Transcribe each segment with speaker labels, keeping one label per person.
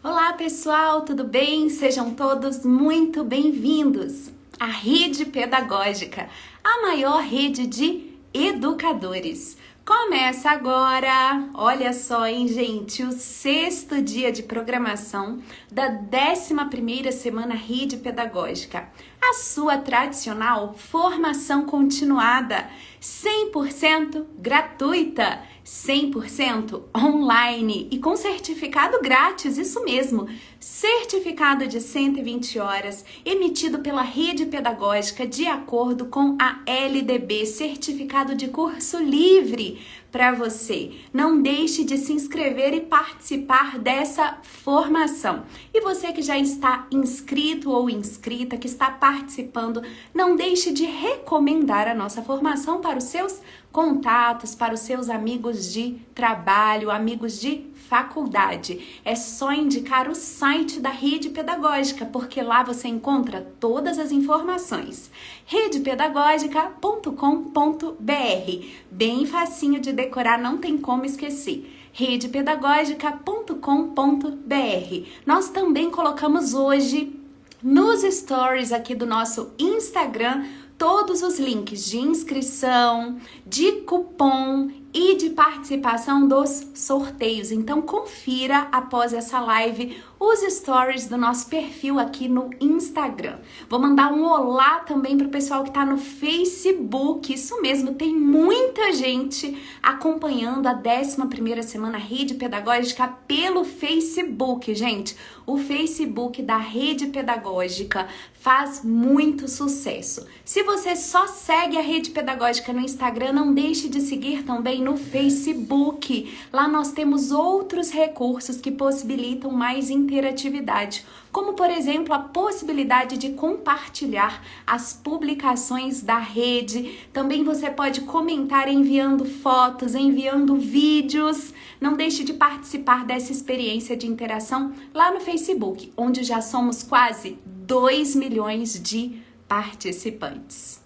Speaker 1: Olá pessoal, tudo bem? Sejam todos muito bem-vindos à Rede Pedagógica, a maior rede de educadores. Começa agora, olha só, hein, gente, o 6º dia de programação da 11ª semana Rede Pedagógica, a sua tradicional formação continuada, 100% gratuita, 100% online e com certificado grátis, isso mesmo, certificado de 120 horas, emitido pela Rede Pedagógica de acordo com a LDB, certificado de curso livre para você. Não deixe de se inscrever e participar dessa formação. E você que já está inscrito ou inscrita, que está participando, não deixe de recomendar a nossa formação para os seus contatos, para os seus amigos de trabalho, amigos de faculdade. É só indicar o site da Rede Pedagógica, porque lá você encontra todas as informações. redepedagógica.com.br. Bem facinho de decorar, não tem como esquecer. redepedagógica.com.br. Nós também colocamos hoje nos stories aqui do nosso Instagram todos os links de inscrição, de cupom e de participação dos sorteios. Então confira após essa live os stories do nosso perfil aqui no Instagram. Vou mandar um olá também para o pessoal que está no Facebook. Isso mesmo, tem muita gente acompanhando a 11ª semana Rede Pedagógica pelo Facebook, gente. O Facebook da Rede Pedagógica faz muito sucesso. Se você só segue a Rede Pedagógica no Instagram, não deixe de seguir também no Facebook. Lá nós temos outros recursos que possibilitam mais interatividade, como por exemplo a possibilidade de compartilhar as publicações da rede. Também você pode comentar enviando fotos, enviando vídeos. Não deixe de participar dessa experiência de interação lá no Facebook, onde já somos quase 2 milhões de participantes.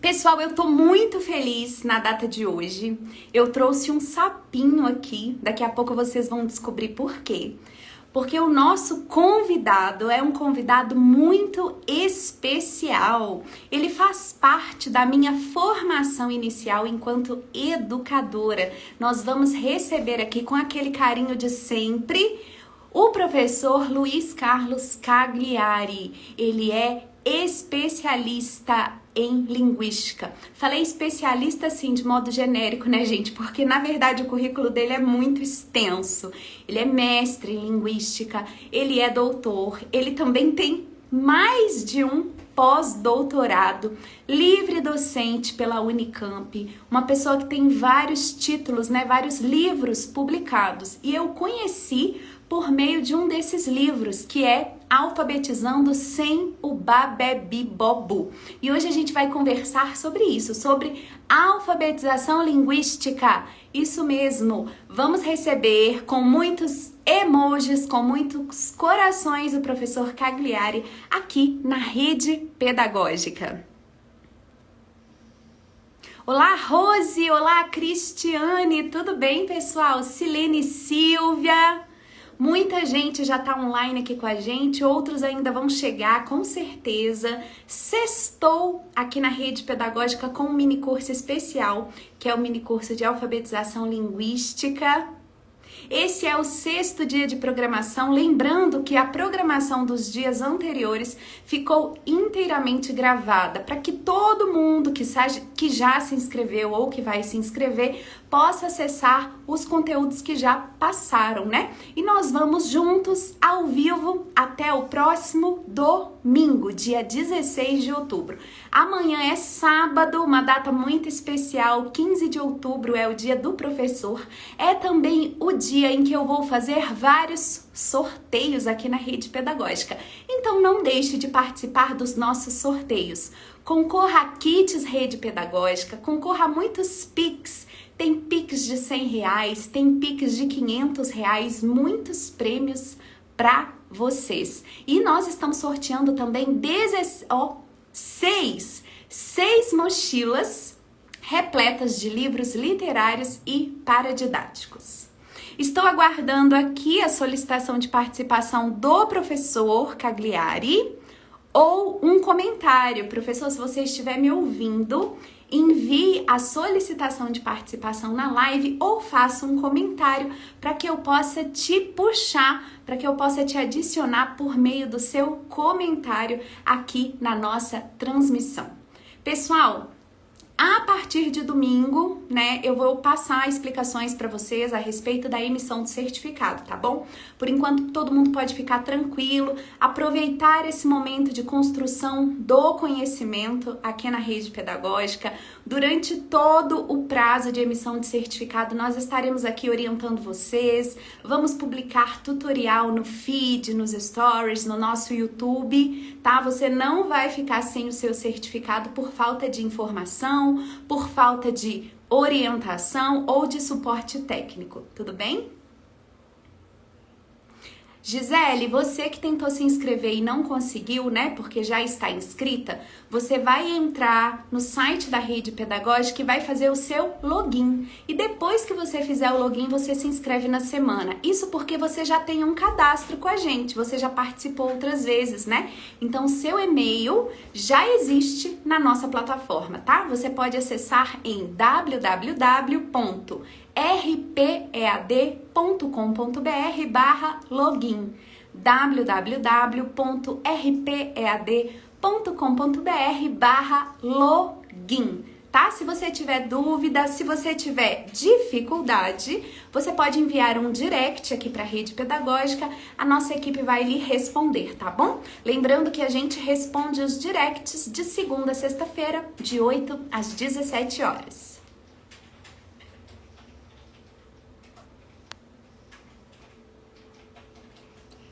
Speaker 1: Pessoal, eu tô muito feliz na data de hoje. Eu trouxe um sapinho aqui, daqui a pouco vocês vão descobrir por quê. Porque o nosso convidado é um convidado muito especial. Ele faz parte da minha formação inicial enquanto educadora. Nós vamos receber aqui com aquele carinho de sempre o professor Luiz Carlos Cagliari. Ele é especialista em linguística. Falei especialista assim de modo genérico, né, gente? Porque na verdade o currículo dele é muito extenso. Ele é mestre em linguística, ele é doutor, ele também tem mais de um pós-doutorado, livre docente pela Unicamp, uma pessoa que tem vários títulos, né, vários livros publicados. E eu conheci por meio de um desses livros, que é Alfabetizando Sem o Babebi-Bobu. E hoje a gente vai conversar sobre isso, sobre alfabetização linguística. Isso mesmo, vamos receber com muitos emojis, com muitos corações o professor Cagliari aqui na Rede Pedagógica. Olá, Rose! Olá, Cristiane! Tudo bem, pessoal? Silene Silvia! Muita gente já está online aqui com a gente, outros ainda vão chegar, com certeza. Sextou aqui na Rede Pedagógica com um mini curso especial, que é o mini curso de alfabetização linguística. Esse é o 6º dia de programação, lembrando que a programação dos dias anteriores ficou inteiramente gravada, para que todo mundo que já se inscreveu ou que vai se inscrever possa acessar os conteúdos que já passaram, né? E nós vamos juntos, ao vivo, até o próximo domingo, dia 16 de outubro. Amanhã é sábado, uma data muito especial, 15 de outubro é o dia do professor. É também o dia em que eu vou fazer vários sorteios aqui na Rede Pedagógica. Então não deixe de participar dos nossos sorteios. Concorra a kits Rede Pedagógica, concorra a muitos Pix. Tem Pix de R$100, tem Pix de R$500, muitos prêmios para vocês. E nós estamos sorteando também seis mochilas repletas de livros literários e paradidáticos. Estou aguardando aqui a solicitação de participação do professor Cagliari ou um comentário. Professor, se você estiver me ouvindo, envie a solicitação de participação na live ou faça um comentário para que eu possa te puxar, para que eu possa te adicionar por meio do seu comentário aqui na nossa transmissão. Pessoal, a partir de domingo, né, eu vou passar explicações para vocês a respeito da emissão do certificado, tá bom? Por enquanto, todo mundo pode ficar tranquilo, aproveitar esse momento de construção do conhecimento aqui na rede pedagógica. Durante todo o prazo de emissão de certificado, nós estaremos aqui orientando vocês, vamos publicar tutorial no feed, nos stories, no nosso YouTube, tá? Você não vai ficar sem o seu certificado por falta de informação, por falta de orientação ou de suporte técnico, tudo bem? Gisele, você que tentou se inscrever e não conseguiu, né, porque já está inscrita, você vai entrar no site da Rede Pedagógica e vai fazer o seu login. E depois que você fizer o login, você se inscreve na semana. Isso porque você já tem um cadastro com a gente, você já participou outras vezes, né? Então, seu e-mail já existe na nossa plataforma, tá? Você pode acessar em www.rpead.com.br/login www.rpead.com.br/login, tá? Se você tiver dúvida, se você tiver dificuldade, você pode enviar um direct aqui para a Rede Pedagógica, a nossa equipe vai lhe responder, tá bom? Lembrando que a gente responde os directs de segunda a sexta-feira, de 8 às 17 horas.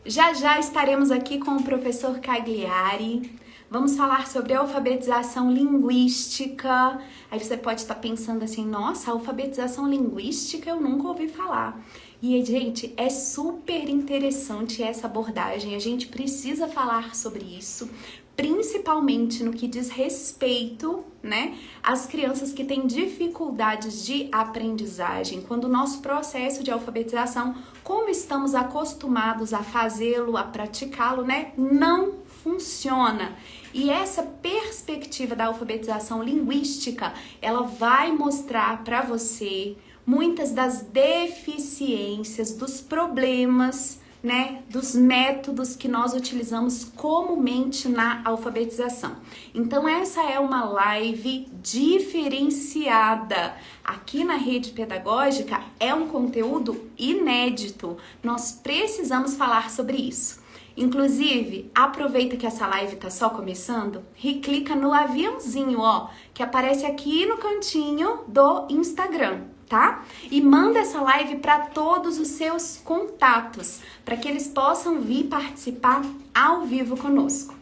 Speaker 1: Já já estaremos aqui com o professor Cagliari. Vamos falar sobre alfabetização linguística. Aí você pode estar pensando assim, nossa, alfabetização linguística eu nunca ouvi falar. E, gente, é super interessante essa abordagem. A gente precisa falar sobre isso, principalmente no que diz respeito, né, às crianças que têm dificuldades de aprendizagem, quando o nosso processo de alfabetização, como estamos acostumados a fazê-lo, a praticá-lo, né, não funciona. E essa perspectiva da alfabetização linguística, ela vai mostrar para você muitas das deficiências, dos problemas, né, dos métodos que nós utilizamos comumente na alfabetização. Então essa é uma live diferenciada. Aqui na Rede Pedagógica é um conteúdo inédito. Nós precisamos falar sobre isso. Inclusive, aproveita que essa live tá só começando e clica no aviãozinho, ó, que aparece aqui no cantinho do Instagram, tá? E manda essa live para todos os seus contatos, para que eles possam vir participar ao vivo conosco.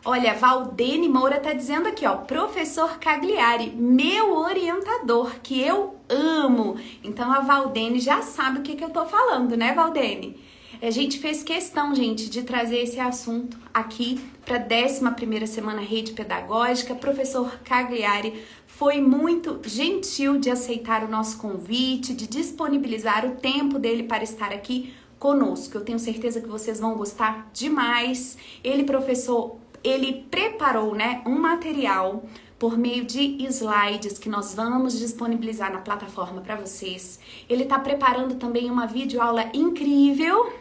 Speaker 1: Olha, Valdene Moura tá dizendo aqui, ó, professor Cagliari, meu orientador, que eu amo. Então a Valdene já sabe o que eu tô falando, né, Valdene? A gente fez questão, gente, de trazer esse assunto aqui para a 11ª semana Rede Pedagógica. Professor Cagliari foi muito gentil de aceitar o nosso convite, de disponibilizar o tempo dele para estar aqui conosco. Eu tenho certeza que vocês vão gostar demais. Ele, professor, ele preparou, né, um material por meio de slides que nós vamos disponibilizar na plataforma para vocês. Ele está preparando também uma videoaula incrível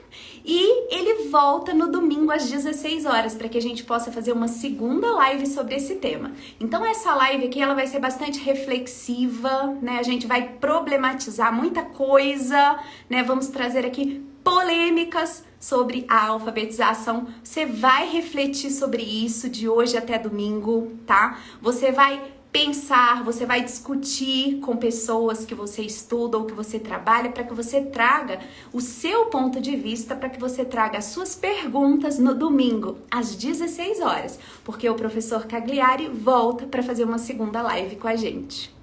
Speaker 1: e ele volta no domingo às 16 horas para que a gente possa fazer uma segunda live sobre esse tema. Então essa live aqui ela vai ser bastante reflexiva, né? A gente vai problematizar muita coisa, né? Vamos trazer aqui polêmicas sobre a alfabetização. Você vai refletir sobre isso de hoje até domingo, tá? Você vai pensar, você vai discutir com pessoas que você estuda ou que você trabalha para que você traga o seu ponto de vista, para que você traga as suas perguntas no domingo às 16 horas, porque o professor Cagliari volta para fazer uma segunda live com a gente.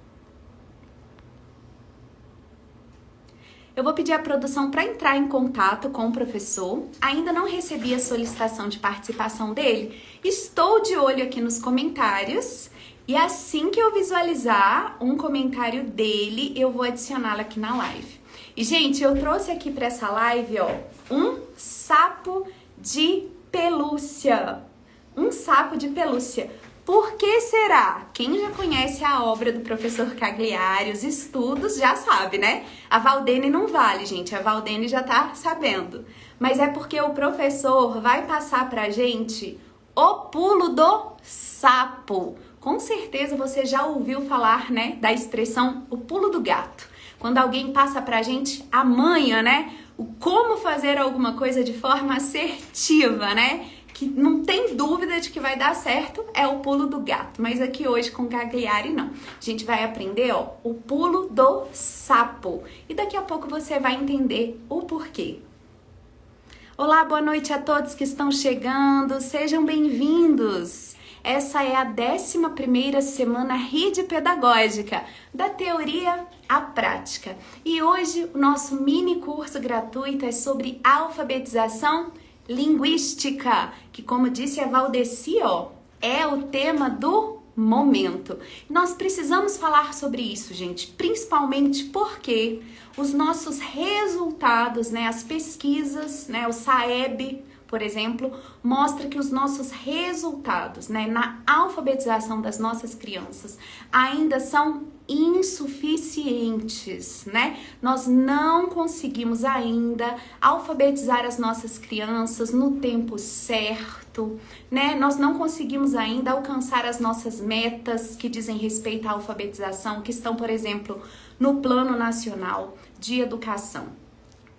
Speaker 1: Eu vou pedir à produção para entrar em contato com o professor. Ainda não recebi a solicitação de participação dele. Estou de olho aqui nos comentários. E assim que eu visualizar um comentário dele, eu vou adicioná-lo aqui na live. E, gente, eu trouxe aqui para essa live, ó, um sapo de pelúcia. Um sapo de pelúcia. Por que será? Quem já conhece a obra do professor Cagliari, os estudos, já sabe, né? A Valdene não vale, gente. A Valdene já tá sabendo. Mas é porque o professor vai passar pra gente o pulo do sapo. Com certeza você já ouviu falar, né, da expressão o pulo do gato. Quando alguém passa pra gente a manha, né? O como fazer alguma coisa de forma assertiva, né? Que não tem dúvida de que vai dar certo, é o pulo do gato. Mas aqui hoje com Cagliari não. A gente vai aprender, ó, o pulo do sapo. E daqui a pouco você vai entender o porquê. Olá, boa noite a todos que estão chegando. Sejam bem-vindos. Essa é a 11ª semana Rede Pedagógica, da teoria à prática. E hoje o nosso mini curso gratuito é sobre alfabetização linguística, que, como disse a Valdeci, ó, é o tema do momento. Nós precisamos falar sobre isso, gente, principalmente porque os nossos resultados, né, as pesquisas, né, o SAEB, por exemplo, mostra que os nossos resultados, né, na alfabetização das nossas crianças ainda são insuficientes, né? Nós não conseguimos ainda alfabetizar as nossas crianças no tempo certo, né? Nós não conseguimos ainda alcançar as nossas metas que dizem respeito à alfabetização, que estão, por exemplo, no Plano Nacional de Educação.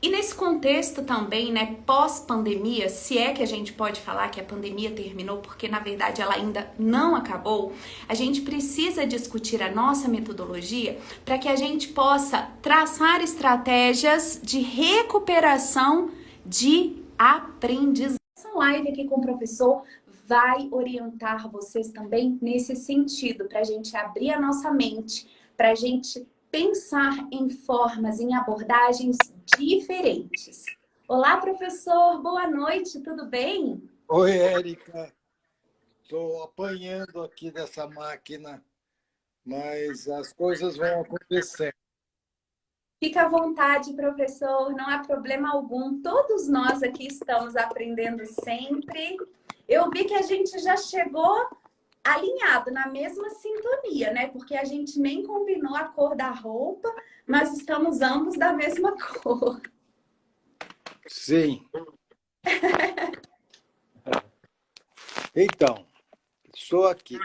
Speaker 1: E nesse contexto também, né, pós-pandemia, se é que a gente pode falar que a pandemia terminou, porque na verdade ela ainda não acabou, a gente precisa discutir a nossa metodologia para que a gente possa traçar estratégias de recuperação de aprendizagem. Essa live aqui com o professor vai orientar vocês também nesse sentido, para a gente abrir a nossa mente, para a gente pensar em formas, em abordagens diferentes. Olá, professor, boa noite, tudo bem?
Speaker 2: Oi, Érica. Estou apanhando aqui dessa máquina, mas as coisas vão acontecendo.
Speaker 1: Fica à vontade, professor, não há problema algum. Todos nós aqui estamos aprendendo sempre. Eu vi que a gente já chegou alinhado, na mesma sintonia, né? Porque a gente nem combinou a cor da roupa, mas estamos ambos da mesma cor.
Speaker 2: Sim. Então, estou aqui.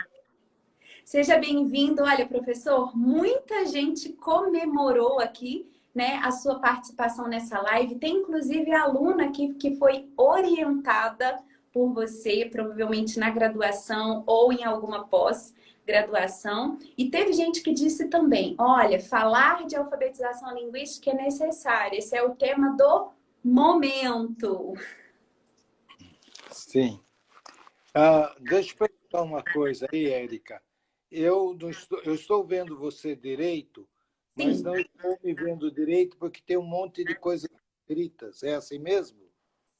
Speaker 1: Seja bem-vindo. Olha, professor, muita gente comemorou aqui, né, a sua participação nessa live. Tem inclusive aluna aqui que foi orientada por você, provavelmente na graduação ou em alguma pós-graduação. E teve gente que disse também, olha, falar de alfabetização linguística é necessário. Esse é o tema do momento.
Speaker 2: Sim. Deixa eu perguntar uma coisa aí, Érica. Eu estou vendo você direito, mas
Speaker 1: Sim.
Speaker 2: não estou me vendo direito porque tem um monte de coisas escritas. É assim mesmo?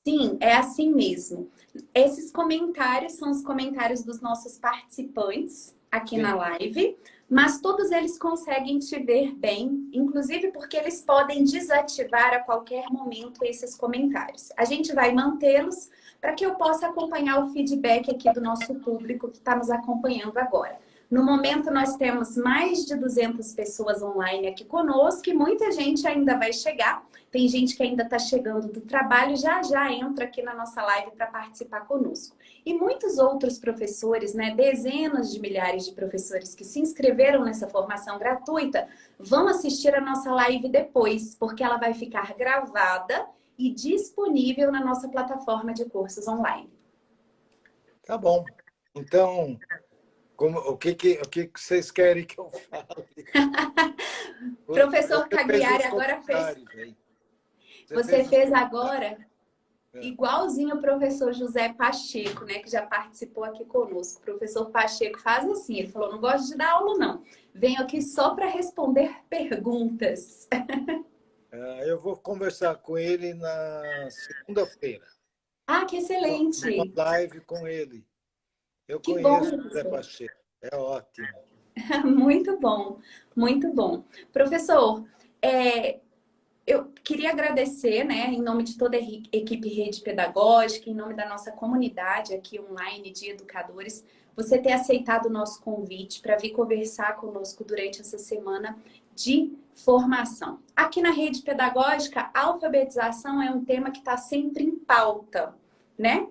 Speaker 1: Sim, é assim mesmo. Esses comentários são os comentários dos nossos participantes aqui na live, mas todos eles conseguem te ver bem, inclusive porque eles podem desativar a qualquer momento esses comentários. A gente vai mantê-los para que eu possa acompanhar o feedback aqui do nosso público que está nos acompanhando agora. No momento, nós temos mais de 200 pessoas online aqui conosco e muita gente ainda vai chegar. Tem gente que ainda está chegando do trabalho, já entra aqui na nossa live para participar conosco. E muitos outros professores, né, dezenas de milhares de professores que se inscreveram nessa formação gratuita, vão assistir a nossa live depois, porque ela vai ficar gravada e disponível na nossa plataforma de cursos online.
Speaker 2: Tá bom. Então, o que vocês querem que eu fale?
Speaker 1: Professor Cagliari agora fez... Você fez agora igualzinho o professor José Pacheco, né, que já participou aqui conosco. O professor Pacheco faz assim, ele falou, não gosto de dar aula não, venho aqui só para responder perguntas.
Speaker 2: Eu vou conversar com ele na segunda-feira.
Speaker 1: Ah, que excelente!
Speaker 2: Uma live com ele. Eu
Speaker 1: que
Speaker 2: conheço
Speaker 1: bom,
Speaker 2: o José Pacheco, é ótimo.
Speaker 1: Muito bom, muito bom. Professor, eu queria agradecer, né, em nome de toda a equipe Rede Pedagógica, em nome da nossa comunidade aqui online de educadores, você ter aceitado o nosso convite para vir conversar conosco durante essa semana de formação. Aqui na Rede Pedagógica, a alfabetização é um tema que está sempre em pauta, né?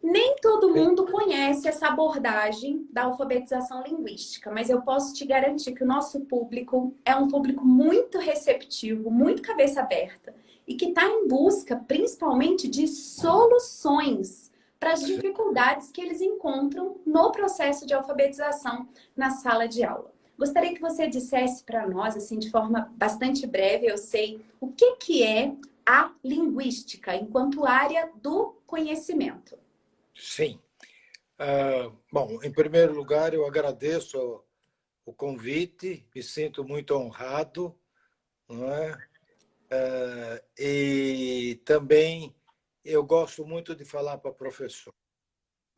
Speaker 1: Nem todo
Speaker 2: Sim.
Speaker 1: mundo conhece essa abordagem da alfabetização linguística, mas eu posso te garantir que o nosso público é um público muito receptivo, muito cabeça aberta e que está em busca, principalmente, de soluções para as dificuldades que eles encontram no processo de alfabetização na sala de aula. Gostaria que você dissesse para nós, assim, de forma bastante breve, eu sei, o que é a linguística enquanto área do conhecimento.
Speaker 2: Sim. Bom, em primeiro lugar, eu agradeço o convite, me sinto muito honrado, não é? E também eu gosto muito de falar para professor,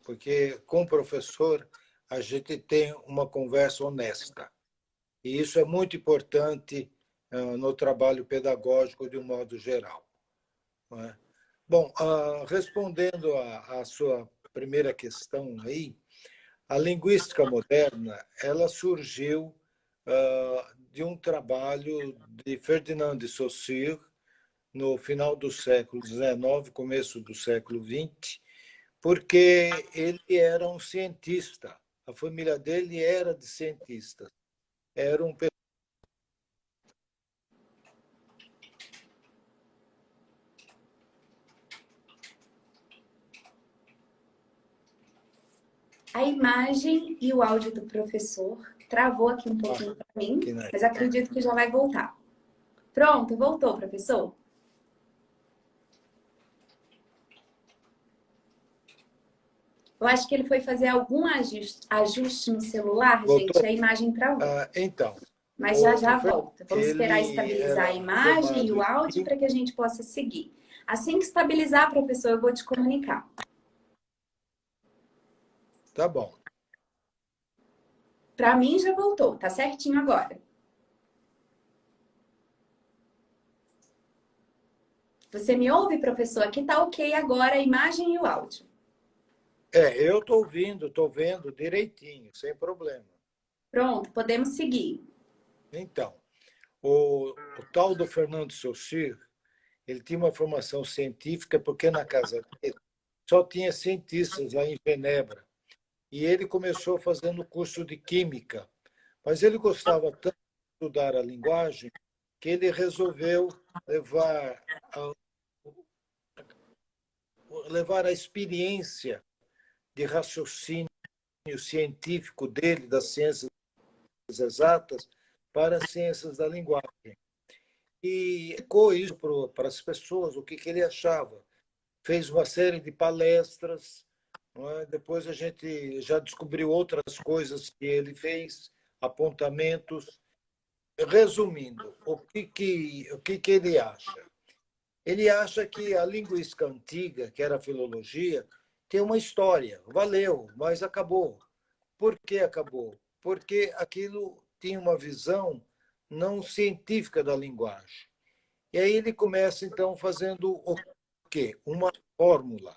Speaker 2: porque com o professor a gente tem uma conversa honesta. E isso é muito importante no trabalho pedagógico de um modo geral, não é? Bom, respondendo à sua primeira questão aí, a linguística moderna, ela surgiu de um trabalho de Ferdinand de Saussure no final do século XIX, começo do século XX, porque ele era um cientista. A família dele era de cientistas. Era um
Speaker 1: A imagem e o áudio do professor travou aqui um pouquinho para mim,
Speaker 2: máquina.
Speaker 1: mas acredito que já vai voltar. Pronto, voltou, professor? Eu acho que ele foi fazer algum ajuste no celular, gente,
Speaker 2: Voltou?
Speaker 1: e a imagem travou.
Speaker 2: Então,
Speaker 1: Mas já já
Speaker 2: Fernando,
Speaker 1: volta. Vamos esperar
Speaker 2: ele
Speaker 1: estabilizar a
Speaker 2: era
Speaker 1: imagem e
Speaker 2: formado
Speaker 1: o
Speaker 2: em...
Speaker 1: áudio para que a gente possa seguir. Assim que estabilizar, professor, eu vou te comunicar.
Speaker 2: Tá bom.
Speaker 1: Para mim já voltou, tá certinho agora. Você me ouve, professor? Aqui tá ok agora a imagem e o áudio.
Speaker 2: Eu estou ouvindo, estou vendo direitinho, sem problema.
Speaker 1: Pronto, podemos seguir.
Speaker 2: Então, o tal do Fernando Saussure, ele tinha uma formação científica, porque na casa dele só tinha cientistas lá em Genebra. E ele começou fazendo curso de química, mas ele gostava tanto de estudar a linguagem que ele resolveu levar a, levar a experiência de raciocínio científico dele, das ciências exatas, para as ciências da linguagem. E ficou isso para as pessoas, o que ele achava. Fez uma série de palestras, não é? Depois a gente já descobriu outras coisas que ele fez, apontamentos. Resumindo, o que ele acha? Ele acha que a linguística antiga, que era a filologia, tem uma história, valeu, mas acabou. Por que acabou? Porque aquilo tinha uma visão não científica da linguagem. E aí ele começa, então, fazendo o quê? Uma fórmula.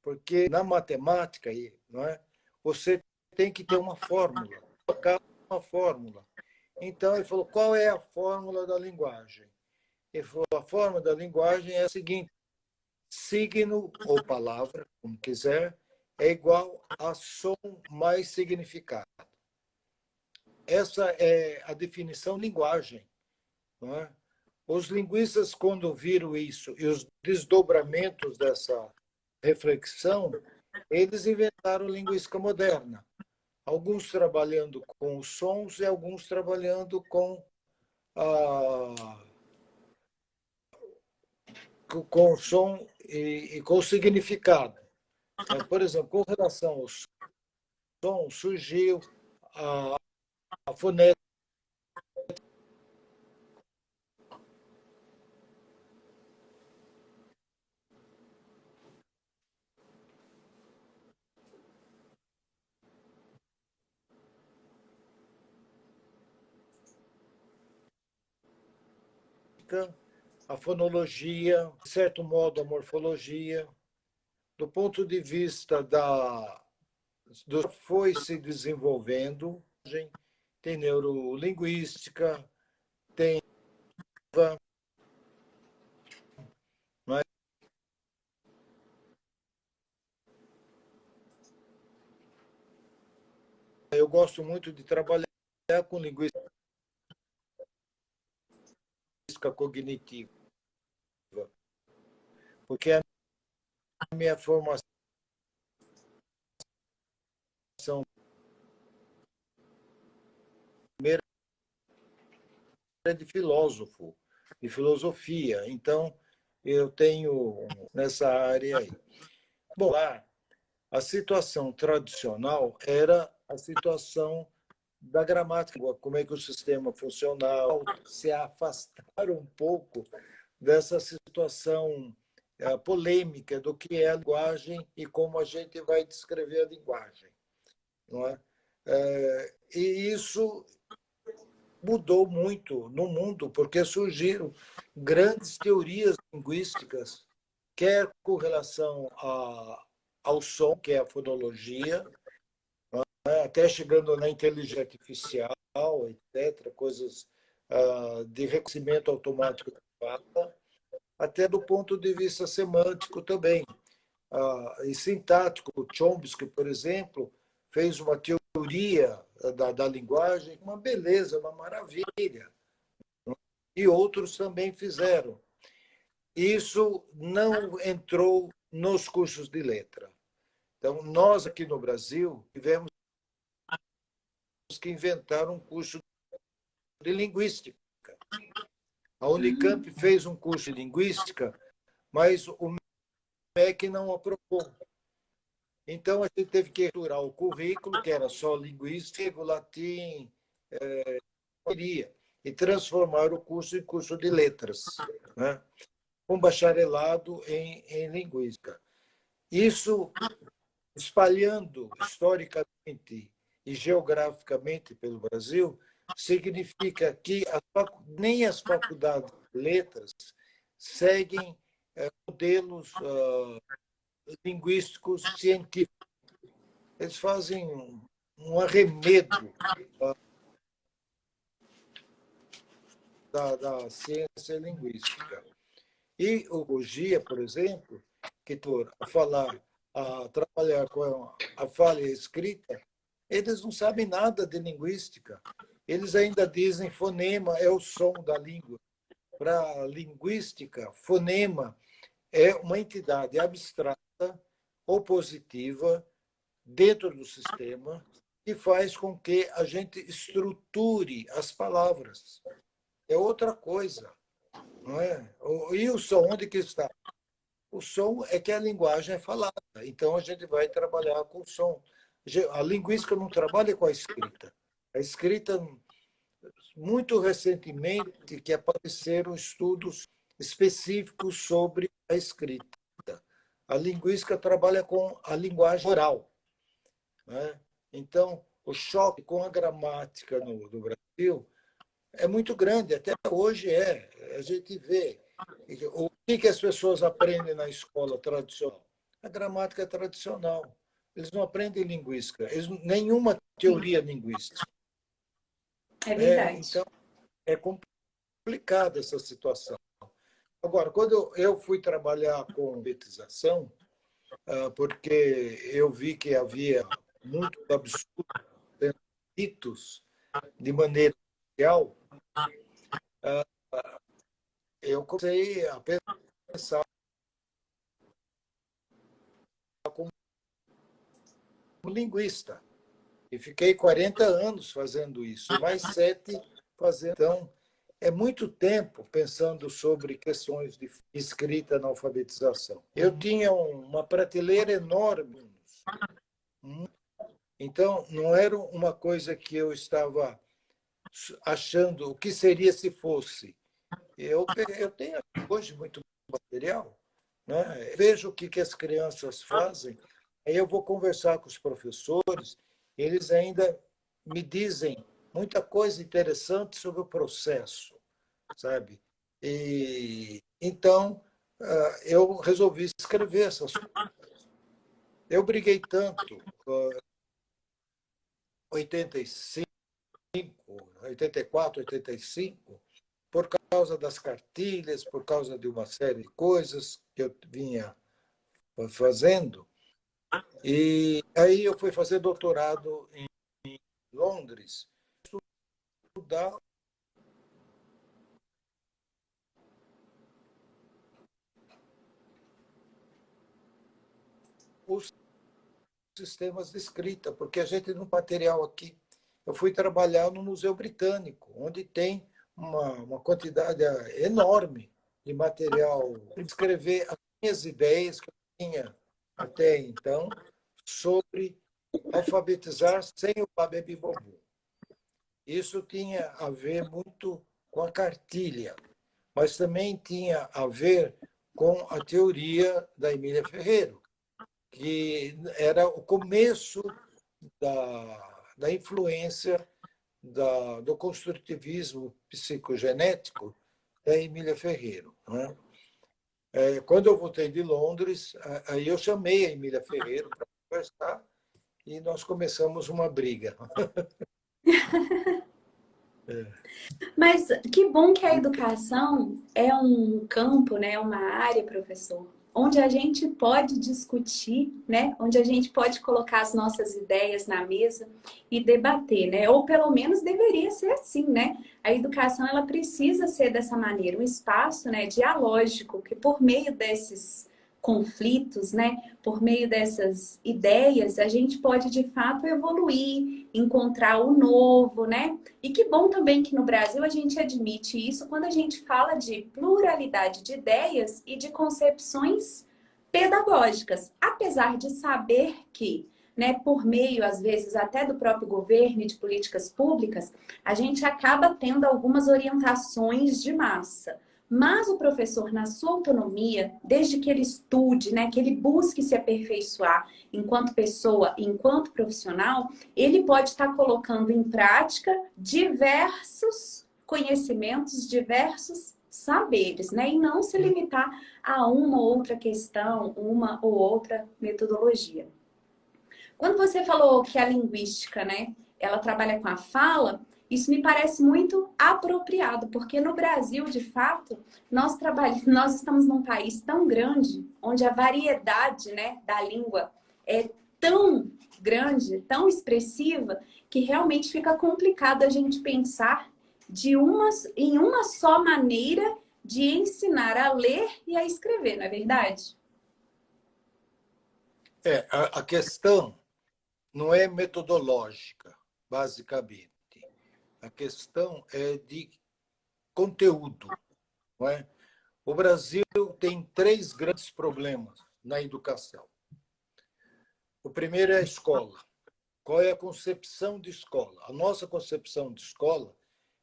Speaker 2: Porque na matemática, não é? Você tem que ter uma fórmula, colocar uma fórmula. Então, ele falou, qual é a fórmula da linguagem? Ele falou, a fórmula da linguagem é a seguinte, signo ou palavra, como quiser, é igual a som mais significado. Essa é a definição de linguagem, não é? Os linguistas, quando viram isso e os desdobramentos dessa reflexão, eles inventaram linguística moderna. Alguns trabalhando com os sons e alguns trabalhando a, com o som e com o significado. Por exemplo, com relação ao som, surgiu a fonética. a fonologia, de certo modo, a morfologia. Do ponto de vista do foi se desenvolvendo, tem neurolinguística, tem. Mas eu gosto muito de trabalhar com linguística cognitiva, porque a minha formação primeira é de filósofo, de filosofia. Então, eu tenho nessa área aí. Bom, lá, a situação tradicional era a situação da gramática, como é que o sistema funcionava, se afastar um pouco dessa situação polêmica do que é a linguagem e como a gente vai descrever a linguagem. Não é? E isso mudou muito no mundo, porque surgiram grandes teorias linguísticas, quer com relação ao som, que é a fonologia, até chegando na inteligência artificial, etc., coisas de reconhecimento automático de fala, até do ponto de vista semântico também. E sintático, Chomsky, por exemplo, fez uma teoria da linguagem, uma beleza, uma maravilha. E outros também fizeram. Isso não entrou nos cursos de letra. Então, nós aqui no Brasil tivemos que inventar um curso de linguística. A Unicamp fez um curso de linguística, mas o MEC não aprovou. Então, a gente teve que estruturar o currículo, que era só linguística, latim, e transformar o curso em curso de letras, né? Com bacharelado em linguística. Isso, espalhando historicamente e geograficamente pelo Brasil, significa que nem as faculdades de letras seguem modelos linguísticos científicos. Eles fazem um arremedo da ciência linguística. E o Gogia, por exemplo, que a trabalhar com a fala e a escrita, eles não sabem nada de linguística. Eles ainda dizem fonema é o som da língua. Para a linguística, fonema é uma entidade abstrata, opositiva, dentro do sistema, que faz com que a gente estruture as palavras. É outra coisa. Não é? E o som, onde que está? O som é que a linguagem é falada. Então, a gente vai trabalhar com o som. A linguística não trabalha com a escrita. A escrita, muito recentemente, que apareceram estudos específicos sobre a escrita. A linguística trabalha com a linguagem oral. Né? Então, o choque com a gramática no Brasil é muito grande, até hoje é. A gente vê. O que as pessoas aprendem na escola tradicional? A gramática tradicional. Eles não aprendem linguística, nenhuma teoria linguística.
Speaker 1: É verdade.
Speaker 2: Então, é complicada essa situação. Agora, quando eu fui trabalhar com alfabetização, porque eu vi que havia muito absurdo, mitos de maneira social, eu comecei a pensar como linguista. E fiquei 40 anos fazendo isso, mais 7 fazendo. Então, é muito tempo pensando sobre questões de escrita na alfabetização. Eu tinha uma prateleira enorme. Então, não era uma coisa que eu estava achando o que seria se fosse. Eu tenho hoje muito material, né? Vejo o que as crianças fazem, aí eu vou conversar com os professores, eles ainda me dizem muita coisa interessante sobre o processo, sabe? E, então, eu resolvi escrever essas coisas. Eu briguei tanto, 85, 84, 85, por causa das cartilhas, por causa de uma série de coisas que eu vinha fazendo. E aí eu fui fazer doutorado em Londres, estudar os sistemas de escrita, porque a gente no material aqui. Eu fui trabalhar no Museu Britânico, onde tem uma quantidade enorme de material, escrever as minhas ideias que eu tinha até então sobre alfabetizar sem o babebibobu. Isso tinha a ver muito com a cartilha, mas também tinha a ver com a teoria da Emília Ferreiro, que era o começo da influência do construtivismo psicogenético da Emília Ferreiro. Né? Quando eu voltei de Londres, aí eu chamei a Emília Ferreiro para conversar e nós começamos uma briga.
Speaker 1: Mas que bom que a educação é um campo, né, uma área, professor, onde a gente pode discutir, né, onde a gente pode colocar as nossas ideias na mesa e debater, né? Ou pelo menos deveria ser assim, né? A educação ela precisa ser dessa maneira, um espaço, né, dialógico, que por meio desses conflitos, né, por meio dessas ideias, a gente pode de fato evoluir, encontrar o novo, né? E que bom também que no Brasil a gente admite isso quando a gente fala de pluralidade de ideias e de concepções pedagógicas, apesar de saber que, né, por meio, às vezes, até do próprio governo e de políticas públicas, a gente acaba tendo algumas orientações de massa. Mas o professor, na sua autonomia, desde que ele estude, né, que ele busque se aperfeiçoar enquanto pessoa, enquanto profissional, ele pode estar colocando em prática diversos conhecimentos, diversos saberes, né? E não se limitar a uma ou outra questão, uma ou outra metodologia. Quando você falou que a linguística, né, ela trabalha com a fala, isso me parece muito apropriado, porque no Brasil, de fato, nós estamos num país tão grande, onde a variedade, né, da língua é tão grande, tão expressiva, que realmente fica complicado a gente pensar em uma só maneira de ensinar a ler e a escrever, não é verdade?
Speaker 2: A questão não é metodológica, basicamente. A questão é de conteúdo. Não é? O Brasil tem três grandes problemas na educação. O primeiro é a escola. Qual é a concepção de escola? A nossa concepção de escola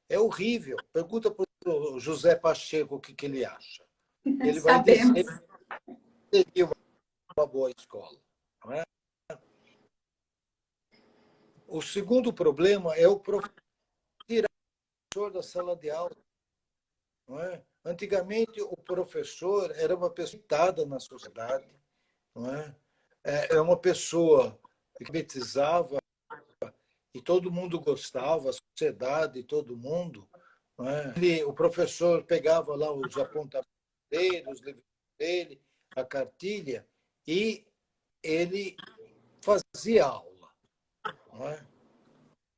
Speaker 2: é horrível. Pergunta para o José Pacheco o que ele acha. Ele vai
Speaker 1: Sabemos.
Speaker 2: dizer que seria uma boa escola. Não é? O segundo problema é o professor da sala de aula. Não é? Antigamente, o professor era uma pessoa citada na sociedade. Não é? É uma pessoa que alfabetizava e todo mundo gostava, a sociedade, todo mundo. Não é? O professor pegava lá os apontamentos dele, os livros dele, a cartilha, e ele fazia aula. Não é?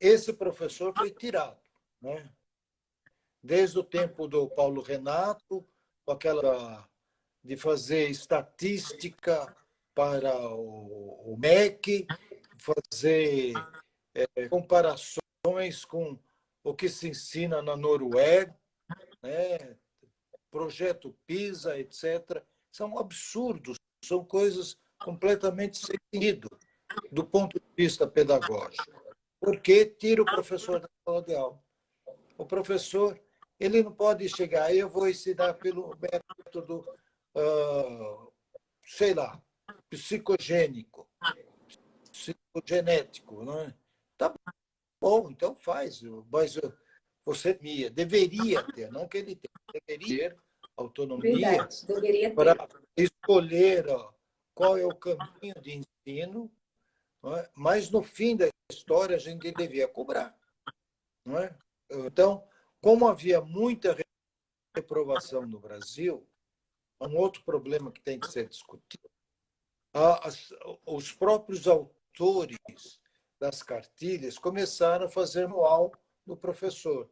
Speaker 2: Esse professor foi tirado. Não é? Desde o tempo do Paulo Renato, com aquela de fazer estatística para o MEC, fazer comparações com o que se ensina na Noruega, né? Projeto PISA, etc. São absurdos, são coisas completamente sem sentido do ponto de vista pedagógico. Porque tira o professor da sala de aula. O professor ele não pode chegar, eu vou ensinar pelo método, sei lá, psicogênico, psicogenético. Não é? Tá bom, então faz, mas você deveria ter, não que ele tenha, deveria ter autonomia
Speaker 1: Verdade, deveria
Speaker 2: para
Speaker 1: ter.
Speaker 2: escolher qual é o caminho de ensino, não é? Mas, no fim da história, a gente devia cobrar. Não é? Então, como havia muita reprovação no Brasil, um outro problema que tem que ser discutido, os próprios autores das cartilhas começaram a fazer manual do professor,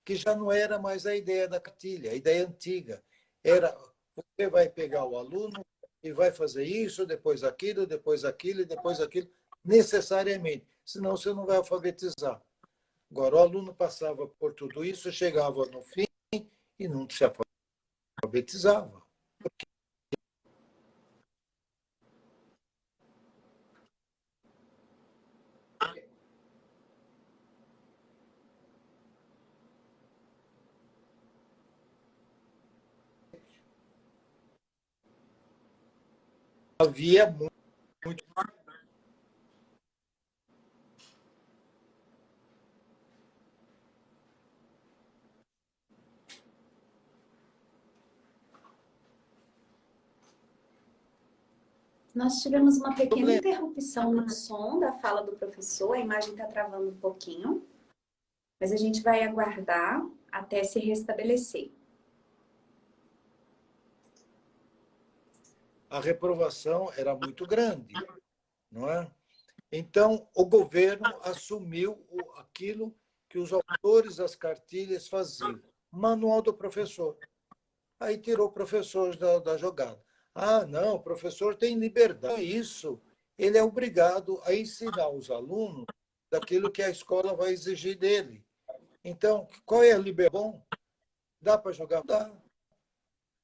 Speaker 2: que já não era mais a ideia da cartilha, a ideia antiga. Era, você vai pegar o aluno e vai fazer isso, depois aquilo, depois aquilo e depois aquilo, necessariamente, senão você não vai alfabetizar. Agora, o aluno passava por tudo isso, chegava no fim e não se alfabetizava. Havia muito.
Speaker 1: Nós tivemos uma pequena
Speaker 2: Problema.
Speaker 1: interrupção no som da fala do professor, a imagem está travando um pouquinho, mas a gente vai aguardar até se restabelecer.
Speaker 2: A reprovação era muito grande, não é? Então, o governo assumiu aquilo que os autores das cartilhas faziam, manual do professor. Aí tirou o professor da jogada. Ah, não, o professor tem liberdade. Isso, ele é obrigado a ensinar os alunos daquilo que a escola vai exigir dele. Então, qual é a liberdade? Bom, dá para jogar? Dá.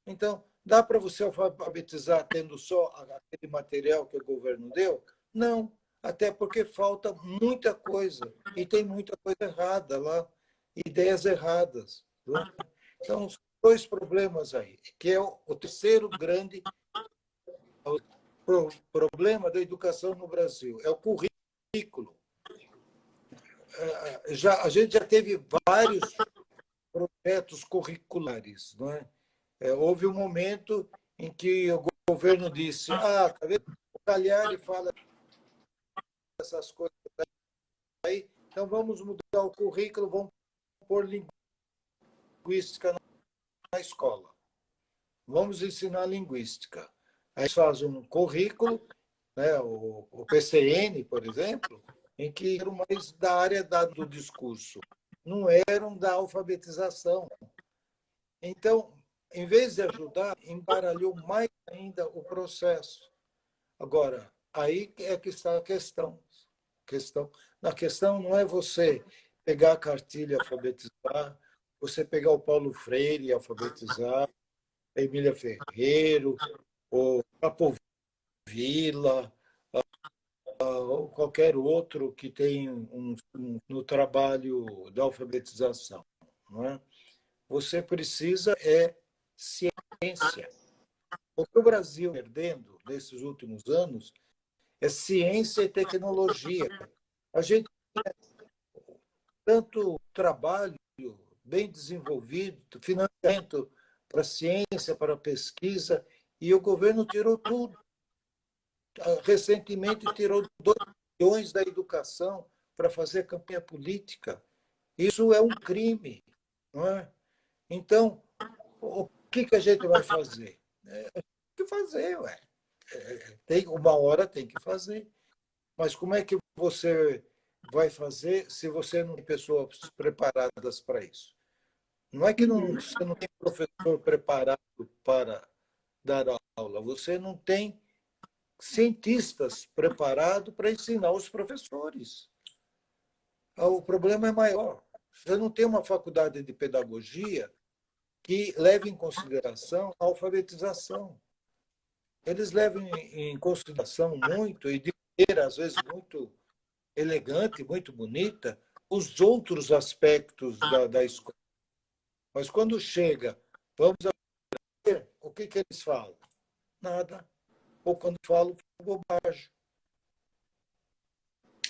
Speaker 2: Então, dá para você alfabetizar tendo só aquele material que o governo deu? Não, até porque falta muita coisa e tem muita coisa errada lá, ideias erradas. Não é? Então, são dois problemas aí, que é o terceiro grande problema da educação no Brasil, é o currículo. A gente já teve vários projetos curriculares, não é? Houve um momento em que o governo disse: tá vendo? O Cagliari fala essas coisas aí, então vamos mudar o currículo, vamos pôr linguística na escola. Vamos ensinar linguística. Aí faz um currículo, né, o PCN, por exemplo, em que eram mais da área do discurso, não eram da alfabetização. Então, em vez de ajudar, embaralhou mais ainda o processo. Agora, aí é que está a questão. A questão não é você pegar a cartilha e alfabetizar, você pegar o Paulo Freire e alfabetizar, a Emília Ferreiro, ou Capovilla, ou qualquer outro que tem no trabalho da alfabetização. Não é? Você precisa ciência. O que o Brasil perdendo nesses últimos anos é ciência e tecnologia. A gente tem tanto trabalho bem desenvolvido, financiamento para ciência, para pesquisa, e o governo tirou tudo. Recentemente tirou 2 bilhões da educação para fazer campanha política. Isso é um crime, não é? Então, o que a gente vai fazer? Tem que fazer, ué. Uma hora tem que fazer. Mas como é que você vai fazer se você não tem pessoas preparadas para isso? Não é que você não tem professor preparado para dar aula, você não tem cientistas preparados para ensinar os professores. O problema é maior. Você não tem uma faculdade de pedagogia que leve em consideração a alfabetização. Eles levam em consideração muito, e de maneira, às vezes, muito elegante, muito bonita, os outros aspectos da escola. Mas quando chega, vamos ver, o que eles falam? Nada. Ou quando falam, bobagem.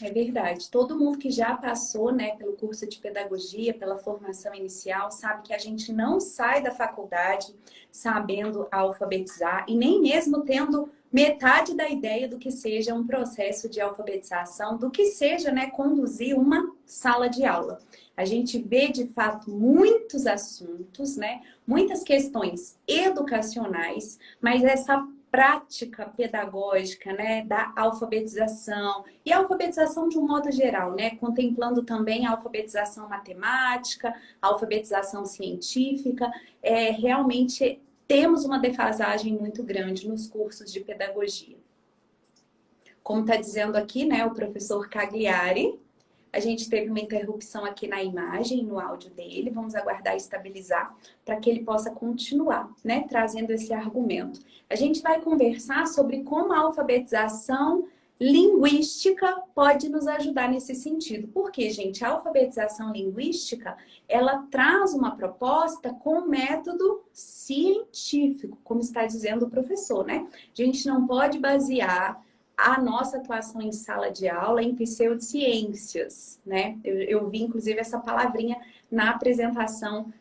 Speaker 1: É verdade. Todo mundo que já passou, né, pelo curso de pedagogia, pela formação inicial, sabe que a gente não sai da faculdade sabendo alfabetizar e nem mesmo tendo metade da ideia do que seja um processo de alfabetização, do que seja, né, conduzir uma sala de aula. A gente vê, de fato, muitos assuntos, né, muitas questões educacionais, mas essa prática pedagógica, né, da alfabetização e a alfabetização de um modo geral, né, contemplando também a alfabetização matemática, a alfabetização científica, realmente temos uma defasagem muito grande nos cursos de pedagogia. Como está dizendo aqui, né, o professor Cagliari, a gente teve uma interrupção aqui na imagem, no áudio dele. Vamos aguardar estabilizar para que ele possa continuar, né, trazendo esse argumento. A gente vai conversar sobre como a alfabetização linguística pode nos ajudar nesse sentido. Porque, gente, a alfabetização linguística, ela traz uma proposta com método científico, como está dizendo o professor, né? A gente não pode basear a nossa atuação em sala de aula em pseudociências, né? Eu vi, inclusive, essa palavrinha na apresentação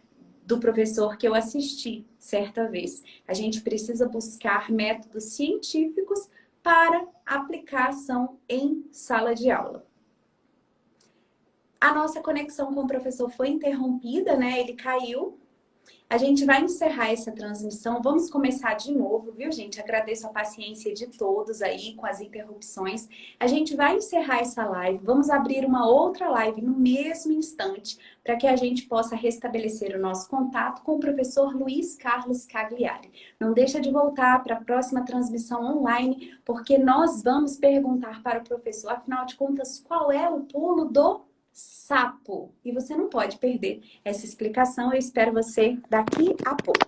Speaker 1: do professor que eu assisti certa vez. A gente precisa buscar métodos científicos para aplicação em sala de aula. A nossa conexão com o professor foi interrompida, né? Ele caiu. A gente vai encerrar essa transmissão. Vamos começar de novo, viu, gente? Agradeço a paciência de todos aí com as interrupções. A gente vai encerrar essa live. Vamos abrir uma outra live no mesmo instante para que a gente possa restabelecer o nosso contato com o professor Luiz Carlos Cagliari. Não deixa de voltar para a próxima transmissão online, porque nós vamos perguntar para o professor, afinal de contas, qual é o pulo do sapo? E você não pode perder essa explicação. Eu espero você daqui a pouco.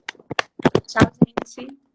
Speaker 1: Tchau, gente!